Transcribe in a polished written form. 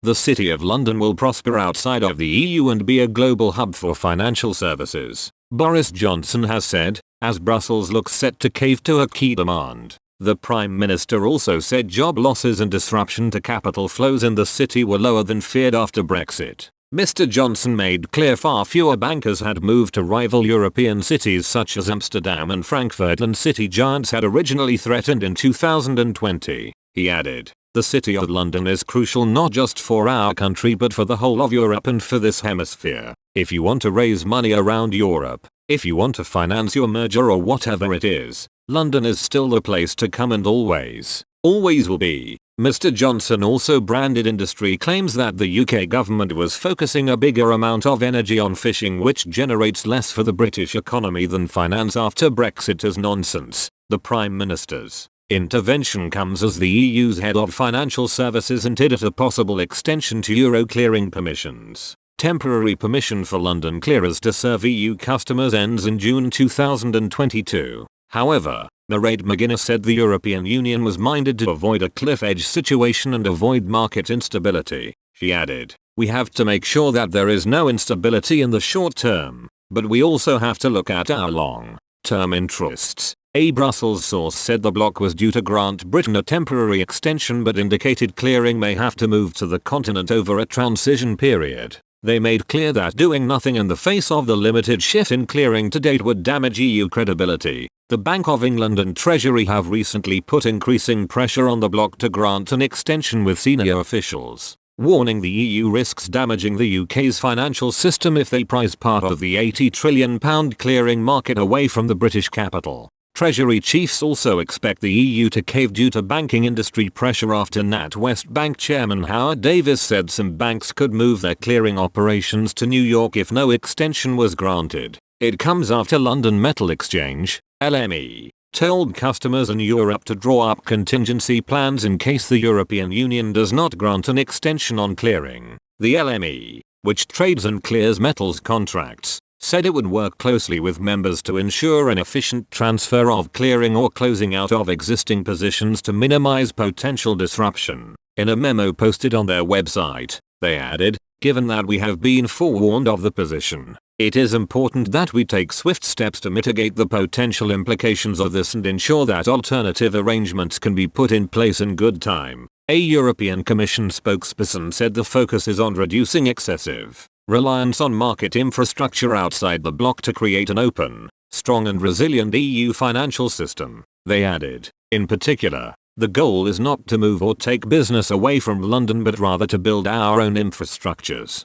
The City of London will prosper outside of the EU and be a global hub for financial services, Boris Johnson has said, as Brussels looks set to cave to a key demand. The Prime Minister also said job losses and disruption to capital flows in the city were lower than feared after Brexit. Mr. Johnson made clear far fewer bankers had moved to rival European cities such as Amsterdam and Frankfurt than city giants had originally threatened in 2020. He added, "The City of London is crucial not just for our country but for the whole of Europe and for this hemisphere. If you want to raise money around Europe, if you want to finance your merger or whatever it is, London is still the place to come and always will be." Mr. Johnson also branded industry claims that the UK government was focusing a bigger amount of energy on fishing, which generates less for the British economy than finance after Brexit, as nonsense. The Prime Minister's intervention comes as the EU's head of financial services hinted at a possible extension to euro clearing permissions. Temporary permission for London clearers to serve EU customers ends in June 2022. However, Mairead McGuinness said the European Union was minded to avoid a cliff edge situation and avoid market instability. She added, "We have to make sure that there is no instability in the short term, but we also have to look at our long-term interests." A Brussels source said the bloc was due to grant Britain a temporary extension but indicated clearing may have to move to the continent over a transition period. They made clear that doing nothing in the face of the limited shift in clearing to date would damage EU credibility. The Bank of England and Treasury have recently put increasing pressure on the bloc to grant an extension, with senior officials warning the EU risks damaging the UK's financial system if they prize part of the £80 trillion clearing market away from the British capital. Treasury chiefs also expect the EU to cave due to banking industry pressure after NatWest Bank chairman Howard Davis said some banks could move their clearing operations to New York if no extension was granted. It comes after London Metal Exchange, LME, told customers in Europe to draw up contingency plans in case the European Union does not grant an extension on clearing. The LME, which trades and clears metals contracts, said it would work closely with members to ensure an efficient transfer of clearing or closing out of existing positions to minimize potential disruption. In a memo posted on their website, they added, "Given that we have been forewarned of the position, it is important that we take swift steps to mitigate the potential implications of this and ensure that alternative arrangements can be put in place in good time." A European Commission spokesperson said the focus is on reducing excessive reliance on market infrastructure outside the bloc to create an open, strong and resilient EU financial system. They added, "In particular, the goal is not to move or take business away from London but rather to build our own infrastructures